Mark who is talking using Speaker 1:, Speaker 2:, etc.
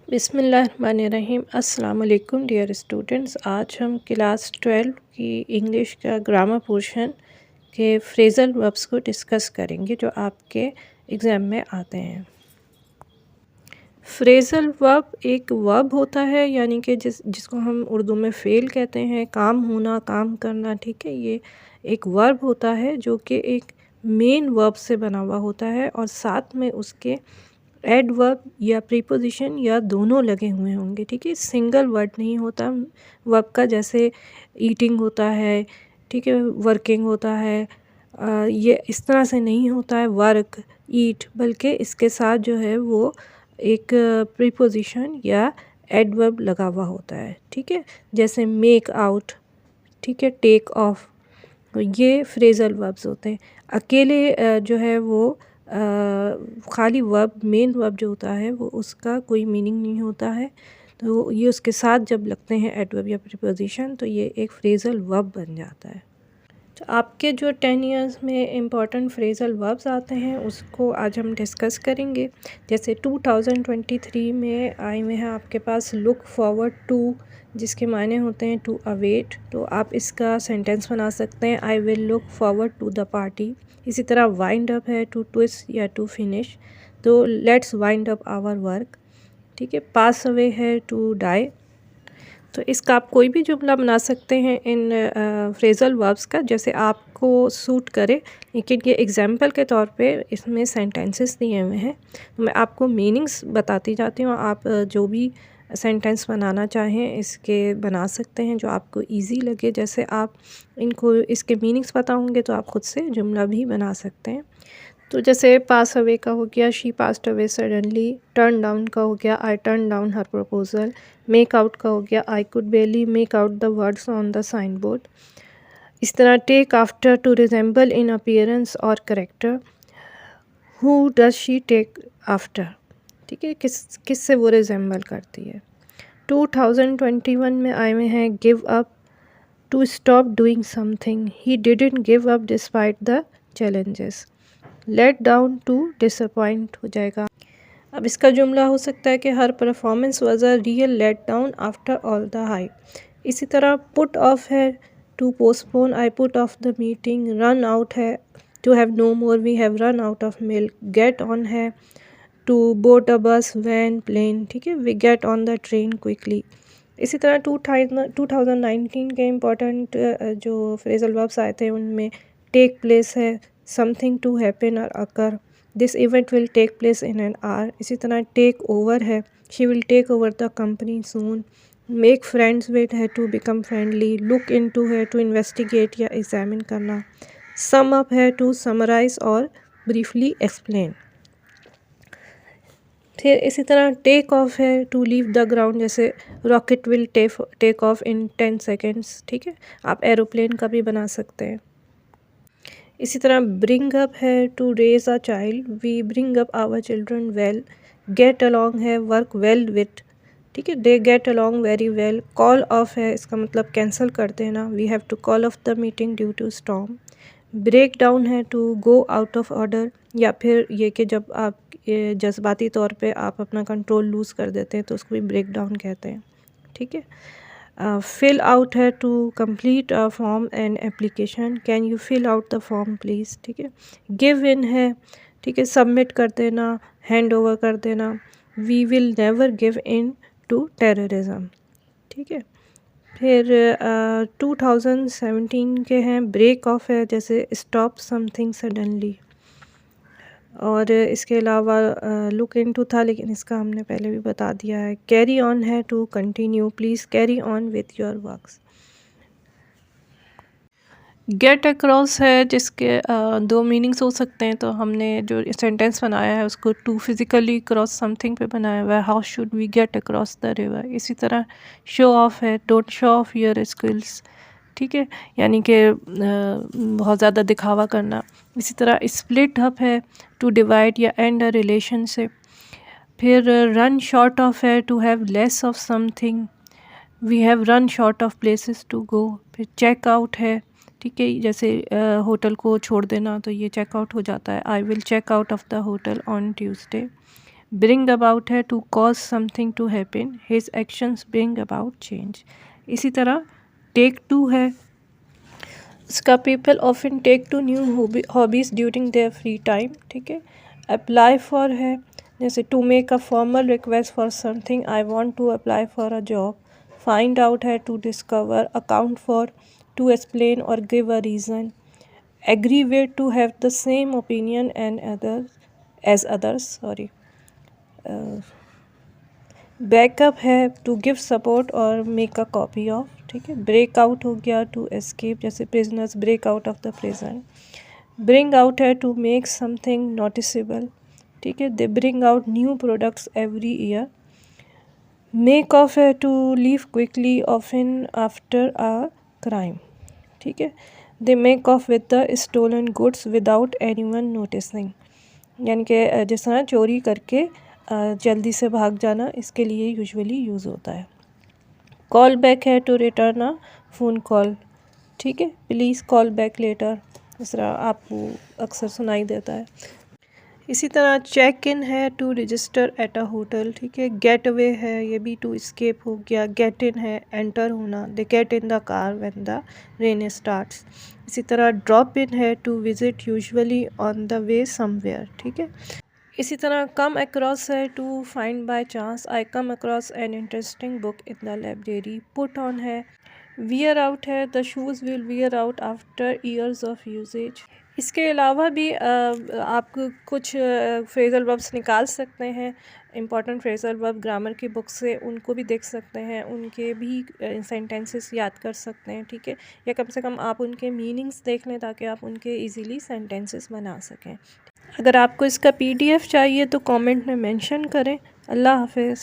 Speaker 1: बिस्मिल्लाहिर्रहमानिर्रहीम। अस्सलाम वालेकुम डियर स्टूडेंट्स। आज हम क्लास 12 की इंग्लिश का ग्रामर पोर्शन के फ्रेज़ल वर्ब्स को डिस्कस करेंगे जो आपके एग्ज़ाम में आते हैं। फ्रेज़ल वर्ब एक वर्ब होता है, यानी कि जिसको हम उर्दू में फ़ेल कहते हैं, काम होना, काम करना। ठीक है, ये एक वर्ब होता है जो कि एक मेन वर्ब से बना हुआ होता है और साथ में उसके एडवर्ब या प्रीपोजिशन या दोनों लगे हुए होंगे। ठीक है, सिंगल वर्ड नहीं होता वर्ब का, जैसे ईटिंग होता है, ठीक है, वर्किंग होता है। ये इस तरह से नहीं होता है वर्क ईट, बल्कि इसके साथ जो है वो एक प्रीपोजिशन या एडवर्ब लगा हुआ होता है। ठीक है, जैसे मेक आउट, ठीक है, टेक ऑफ, ये फ्रेज़ल वर्ब्स होते हैं। अकेले जो है वो खाली वर्ब, मेन वर्ब जो होता है वो उसका कोई मीनिंग नहीं होता है, तो ये उसके साथ जब लगते हैं एडवर्ब या प्रीपोजिशन तो ये एक फ्रेज़ल वर्ब बन जाता है। तो आपके जो 10 ईयर्स में इम्पॉर्टेंट फ्रेज़ल वर्ब्स आते हैं उसको आज हम डिस्कस करेंगे। जैसे 2023 में आए हुए हैं आपके पास लुक फॉरवर्ड टू, जिसके मायने होते हैं टू अवेट। तो आप इसका सेंटेंस बना सकते हैं, I will look forward to the party. इसी तरह वाइंड अप है टू ट्विस्ट या टू फिनिश, तो let's wind up our work. ठीक है, पास अवे है टू डाई। तो इसका आप कोई भी जुमला बना सकते हैं इन फ्रेज़ल वर्ब्स का, जैसे आपको सूट करे, लेकिन ये एग्जांपल के तौर पे इसमें सेंटेंसेस दिए हुए हैं। तो मैं आपको मीनिंग्स बताती जाती हूँ, आप जो भी सेंटेंस बनाना चाहें इसके बना सकते हैं जो आपको इजी लगे। जैसे आप इनको इसके मीनिंग्स पता होंगे तो आप ख़ुद से जुमला भी बना सकते हैं। तो जैसे पास अवे का हो गया, she passed away suddenly. Turn down का हो गया, I turn down her proposal. Make out का हो गया, I could barely make out the words on the sign board. इस तरह take after, to resemble in appearance और character. Who does she take after, ठीक है, किस से वो रिजेंबल करती है। 2021 में आए हुए हैं give up, to stop doing something, he didn't give up despite the challenges. Let down, to disappoint हो जाएगा। अब इसका जुमला हो सकता है कि her performance was a real let down after all the hype. इसी तरह पुट ऑफ है to postpone, I put off the meeting. Run out है to have no more, we have run out of milk. Get on है to boat a bus, van, plane, ठीक है, we get on the train quickly. इसी तरह 2019 के important जो phrasal verbs आए थे उनमें टेक प्लेस है, समथिंग टू हैपन और occur, this event will take place in an hour. इसी तरह टेक ओवर है, she will take over the company soon. Make friends with है to become friendly. Look into है to investigate या examine करना। Sum up है to summarise और briefly explain. फिर इसी तरह टेक ऑफ है टू लीव द ग्राउंड, जैसे rocket will take of in 10 seconds. ठीक है, आप एरोप्लेन का भी बना सकते हैं। इसी तरह ब्रिंग अप है to raise a child, we bring up our children well. Get along है वर्क वेल विथ, ठीक है, they get along very well. Call off है, इसका मतलब कैंसिल कर देना, we have to call off the meeting due to storm. Break down है to go out of order, या फिर ये कि जब आप जज्बाती तौर पे आप अपना कंट्रोल लूज़ कर देते हैं तो उसको भी ब्रेक डाउन कहते हैं। ठीक है, फिल आउट है to complete a form and application, can you fill out the form please. ठीक है, गिव इन है, ठीक है, सबमिट कर देना, हैंड ओवर कर देना। We will never give in to terrorism. ठीक है, फिर 2017 के हैं ब्रेक ऑफ है, जैसे स्टॉप समथिंग सडनली। और इसके अलावा लुक इनटू था, लेकिन इसका हमने पहले भी बता दिया है। कैरी ऑन है to continue, please carry on with your works. Get across है, जिसके दो मीनिंग्स हो सकते हैं, तो हमने जो सेंटेंस बनाया है उसको टू फिज़िकली क्रॉस समथिंग पे बनाया हुआ है, how should we get across the river. इसी तरह शो ऑफ है, don't show off your skills, ठीक है, यानी कि बहुत ज़्यादा दिखावा करना। इसी तरह स्प्लिट अप है टू डिवाइड या एंड अ रिलेशनशिप। फिर रन शॉर्ट ऑफ है to have less of something, we have run short of places to go. फिर चेक आउट है, ठीक है, जैसे होटल को छोड़ देना तो ये चेकआउट हो जाता है, I will check out of the hotel on Tuesday. Bring about है to cause something to happen, his actions bring about change. इसी तरह टेक टू है, उसका people often take to new hobbies during their free time, ठीक है। Apply for है, जैसे to make a formal request for something, I want to apply for a job. Find out है to discover, account for to explain और give a reason. Agree with to have the same opinion and others, sorry. Backup है to give support और make a copy of, ठीक है। Breakout हो गया to escape, जैसे prisoners break out of the prison. Bring out है to make something noticeable, ठीक है। They bring out new products every year. Make off है to leave quickly often after a crime, ठीक है। They make of with the stolen goods without anyone noticing, यानी कि जिस तरह चोरी करके जल्दी से भाग जाना, इसके लिए यूजुअली यूज़ होता है। कॉल बैक है to return a phone call, ठीक है। प्लीज़ कॉल बैक लेटर, इस तरह आपको अक्सर सुनाई देता है। इसी तरह चेक इन है to register at a hotel, ठीक है। गेट अवे है, ये भी टू स्केप हो गया। गेट इन है एंटर होना, they get in the car when the rain starts. इसी तरह ड्रॉप इन है to visit usually on the way somewhere, ठीक है। इसी तरह कम अक्रॉस है to find by chance, I come across an interesting book in the library. Put on है, wear out है, the shoes will wear out after years of usage. इसके अलावा भी आप कुछ फ्रेजल वर्ब्स निकाल सकते हैं, इंपॉर्टेंट फ्रेजल वर्ब ग्रामर की बुक से, उनको भी देख सकते हैं, उनके भी सेंटेंसेस याद कर सकते हैं, ठीक है। या कम से कम आप उनके मीनिंग्स देख लें ताकि आप उनके इजीली सेंटेंसेस बना सकें। अगर आपको इसका PDF चाहिए तो कमेंट में मेंशन करें। अल्लाह हाफ़िज़।